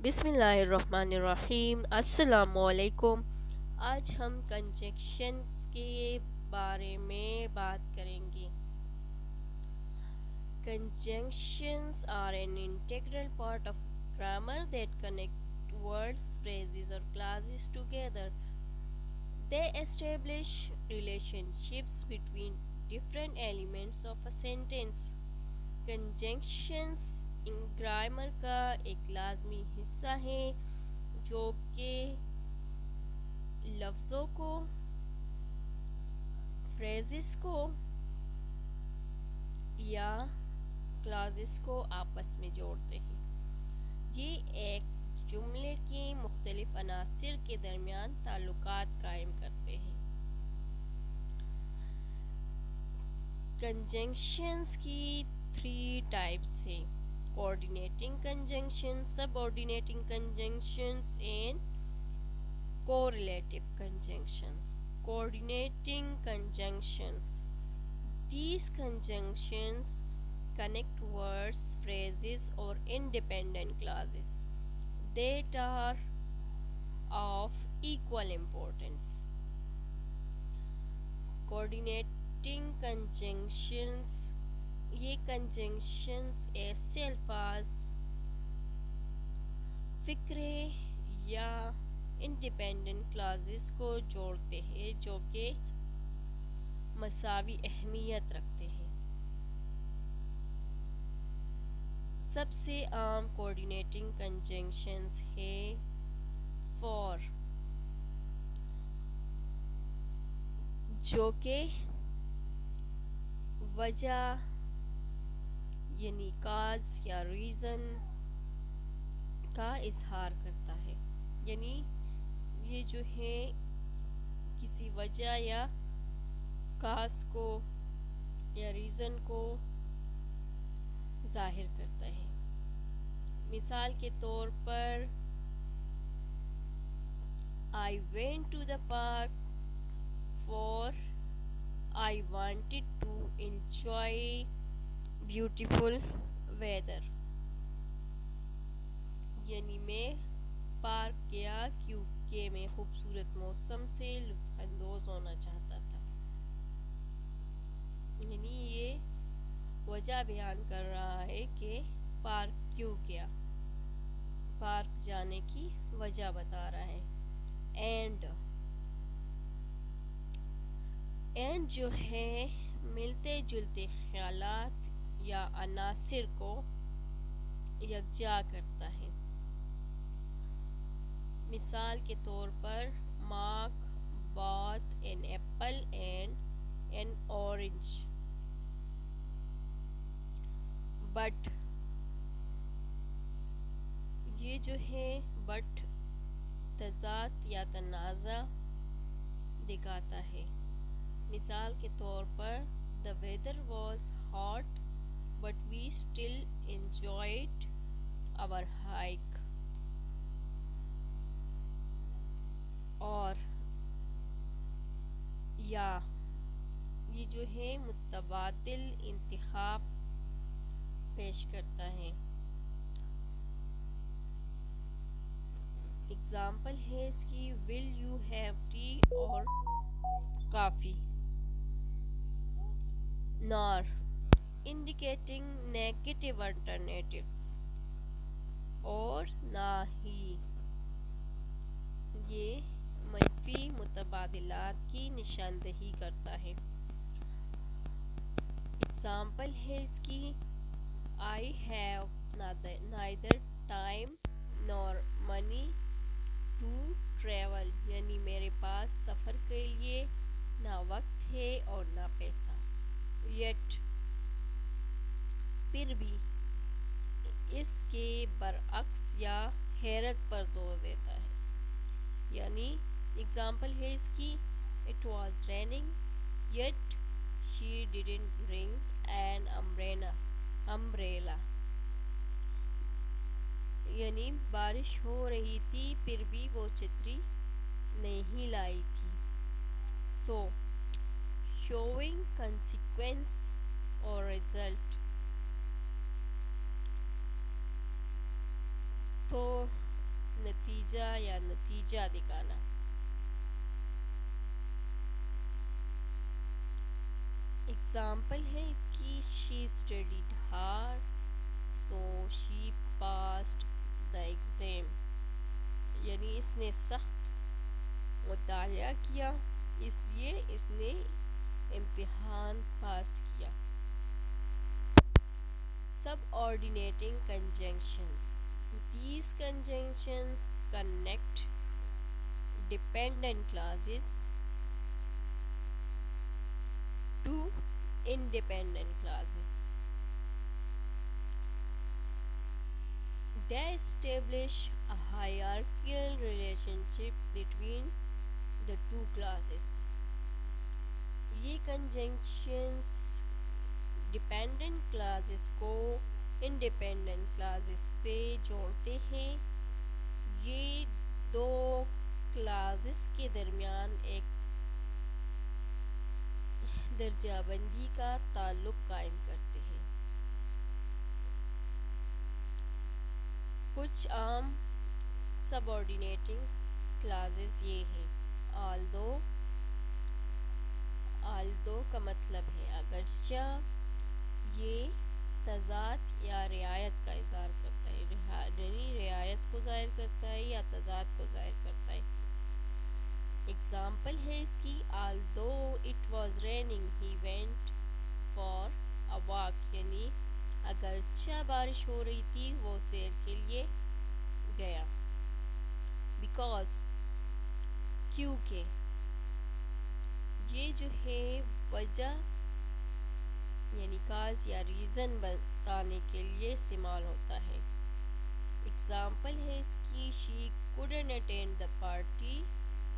بسم اللہ الرحمن الرحیم، السلام علیکم۔ آج ہم کنجنکشنز کے بارے میں بات کریں گے۔ Conjunctions are an integral part of grammar that connect words, phrases or clauses together. They establish relationships between different elements of a sentence. Conjunctions grammar کا ایک لازمی حصہ ہے جو کہ لفظوں کو، فریزز کو یا کلازز کو آپس میں جوڑتے ہیں۔ یہ ایک جملے کے مختلف عناصر کے درمیان تعلقات قائم کرتے ہیں۔ کنجنکشنز کی 3 ٹائپس ہیں: coordinating conjunctions, subordinating conjunctions and correlative conjunctions. Coordinating conjunctions. These conjunctions connect words, phrases or independent clauses that are of equal importance. Coordinating conjunctions یہ کنجنکشنز ایسے الفاظ، فقرے یا انڈیپینڈنٹ کلازز کو جوڑتے ہیں جو کہ مساوی اہمیت رکھتے ہیں۔ سب سے عام کوآرڈینیٹنگ کنجنکشنز ہے فار، جو کہ وجہ یعنی کاز یا ریزن کا اظہار کرتا ہے، یعنی یہ جو ہے کسی وجہ یا کاز کو یا ریزن کو ظاہر کرتا ہے۔ مثال کے طور پر I went to the park for I wanted to enjoy beautiful weather، یعنی میں پارک گیا کیونکہ میں خوبصورت موسم سے لطف اندوز ہونا چاہتا تھا۔ یعنی یہ وجہ بیان کر رہا ہے کہ پارک کیوں گیا، پارک جانے کی وجہ بتا رہا ہے۔ اینڈ جو ہے ملتے جلتے خیالات یا عناصر کو یکجا کرتا ہے۔ مثال کے طور پر Mark bought an apple and an orange، but یہ جو ہے بٹ تضاد یا تنازع دکھاتا ہے۔ مثال کے طور پر the weather was hot but we still enjoyed our hike، اور یا یہ جو ہے متبادل انتخاب پیش کرتا ہے۔ اگزامپل ہے اس کی will you have tea or coffee، nor indicating negative alternatives، اور نہ ہی یہ منفی متبادلات کی نشاندہی کرتا ہے۔ اگزامپل ہے اس کی I have neither time nor money to travel، یعنی میرے پاس سفر کے لیے نہ وقت ہے اور نہ پیسہ۔ yet پھر بھی اس کے برعکس یا حیرت پر زور دیتا ہے، یعنی اگزامپل ہے اس کی it was raining yet she didn't bring an umbrella، یعنی بارش ہو رہی تھی پھر بھی وہ چھتری نہیں لائی تھی۔ so showing consequence or result، تو نتیجہ یا نتیجہ دکھانا. اگزامپل ہے اس کی she studied hard so she passed the exam. یعنی اس نے سخت مطالعہ کیا اس لیے اس نے امتحان پاس کیا. Subordinating conjunctions. These conjunctions connect dependent clauses to independent clauses. They establish a hierarchical relationship between the two clauses. یہ conjunctions ڈپینڈنٹ کلاسز کو انڈیپینڈنٹ کلاسز سے جوڑتے ہیں. یہ دو کلاسز کے درمیان ایک درجہ بندی کا تعلق قائم کرتے ہیں. کچھ عام سب آرڈینیٹنگ کلاسز یہ ہیں. although کا مطلب ہے اگرچہ. یہ تضاد یا رعایت کا اظہار کرتا ہے یعنی رعایت کو ظاہر کرتا ہے یا تضاد کو ظاہر کرتا ہے. اگزامپل ہے اس کی although it was raining he went for a walk. یعنی اگرچہ بارش ہو رہی تھی وہ سیر کے لیے گیا. because کیونکہ یہ جو ہے وجہ یعنی کاز یا ریزن بتانے کے لیے استعمال ہوتا ہے. اگزامپل ہے اس کی she couldn't attend the party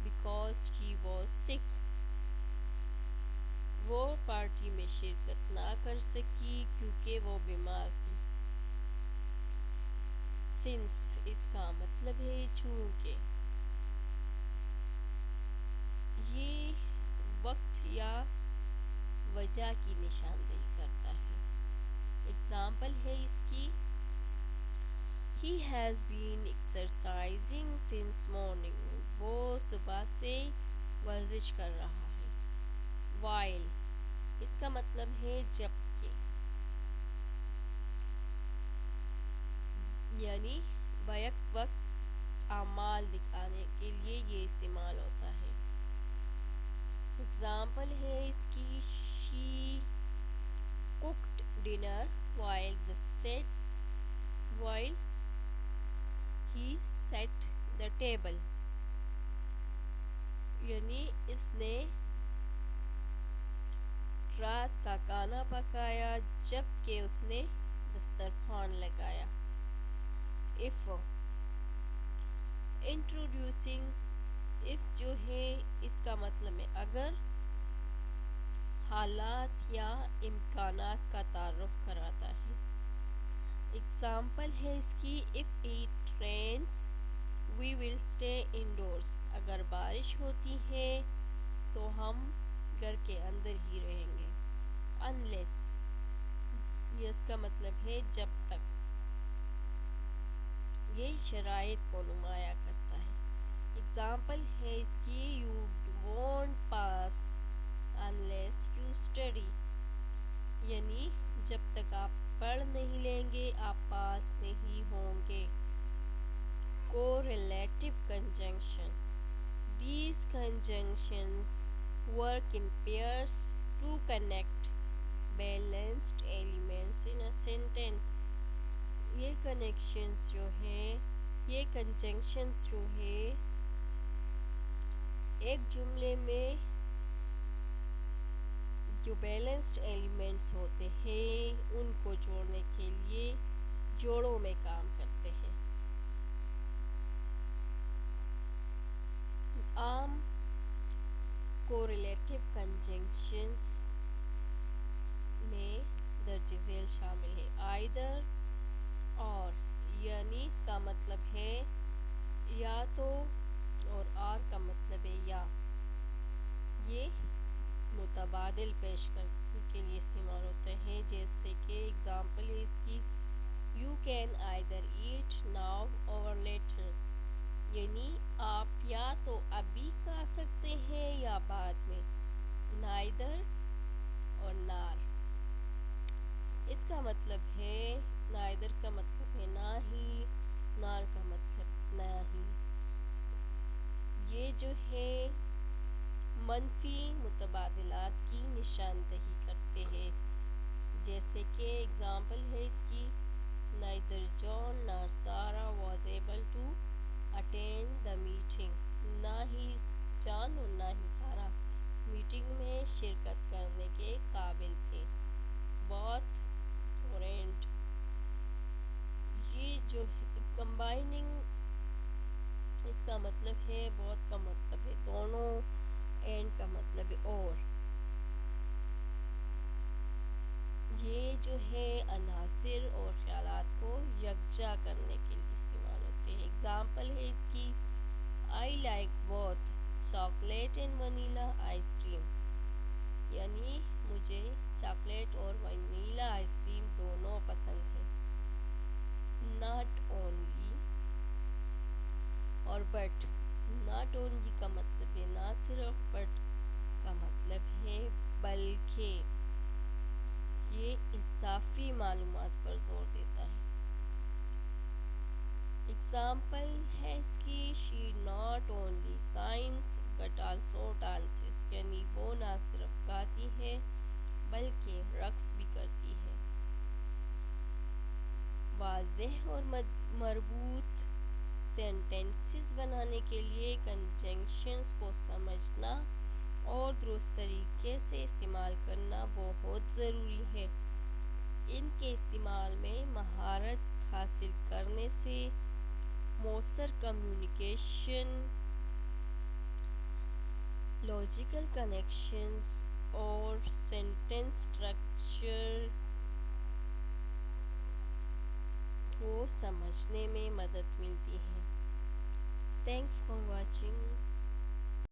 because she was sick. وہ پارٹی میں شرکت نہ کر سکی کیونکہ وہ بیمار تھی. since اس کا مطلب ہے چونکہ. یہ وقت یا وجہ کی نشاندہی کرتا ہے. اگزامپل ہے اس کی he has been exercising since morning. وہ صبح سے ورزش کر رہا ہے. while اس کا مطلب ہے جبکہ یعنی بیک وقت اعمال دکھانے کے لیے یہ استعمال ہوتا ہے. اگزامپل ہے اس کی she cooked dinner while he set the table. یعنی اس نے رات کا کھانا پکایا جب کہ اس نے دسترخوان لگایا. if introducing if جو ہے اس کا مطلب ہے اگر حالات یا امکانات کا تعارف کراتا ہے. اگزامپل ہے اس کی if it rains we will stay indoors. اگر بارش ہوتی ہے تو ہم گھر کے اندر ہی رہیں گے. unless یہ اس کا مطلب ہے جب تک. یہ شرائط کو نمایاں کرتا ہے. اگزامپل ہے اس کی you won't pass unless you study. یعنی جب تک آپ پڑھ نہیں لیں گے آپ پاس نہیں ہوں گے. correlative conjunctions. These conjunctions work in pairs to connect balanced elements in a sentence. یہ کنیکشنز جو ہیں یہ کنجنکشنز جو ہے ایک جملے میں جو بیلنسڈ ایلیمنٹس ہوتے ہیں ان کو جوڑنے کے لیے جوڑوں میں کام کرتے ہیں. عام کوریلیٹو کنجنکشنز میں درج ذیل شامل ہے. either اور یعنی اس کا مطلب ہے یا تو اور آر کا مطلب ہے یا. یہ متبادل پیش کرنے کے لیے استعمال ہوتے ہیں جیسے کہ اگزامپل ہے اس کی you can either eat now or later. Neither اور نار. اس کا مطلب ہے نائدر کا مطلب ہے نہ ہی، نار کا مطلب نہ ہی. یہ جو ہے منفی متبادلات کی نشاندہی کرتے ہیں. جیسے کہ اگزامپل ہے اس کی neither John nor Sarah was able to attend the meeting. نہ ہی جان اور نہ ہی سارا میٹنگ میں شرکت کرنے کے قابل تھے. both weren't. یہ جو کمبائننگ اس کا مطلب ہے بہت کا مطلب ہے دونوں، اینڈ کا مطلب ہے اور. یہ جو ہے عناصر اور خیالات کو یکجا کرنے کے لیے استعمال ہوتے ہیں. اگزامپل ہے اس کی I like both chocolate and vanilla ice cream. یعنی مجھے چاکلیٹ اور ونیلا آئس کریم دونوں پسند ہیں. ناٹ اونلی اور بٹ. ناٹ اونلی کا مطلب ہے نہ صرف، بٹ کا مطلب ہے بلکہ. یہ اضافی معلومات پر زور دیتا ہے. اگزامپل ہے اس کی she not only science but also dances. یعنی وہ نہ صرف گاتی ہے بلکہ رقص بھی کرتی ہے. واضح اور مربوط سینٹنسز بنانے کے لیے کنجنکشنز کو سمجھنا اور درست طریقے سے استعمال کرنا بہت ضروری ہے. ان کے استعمال میں مہارت حاصل کرنے سے مؤثر کمیونیکیشن، لاجیکل کنیکشنز اور سینٹنس اسٹرکچر کو سمجھنے میں مدد ملتی ہے. Thanks for watching.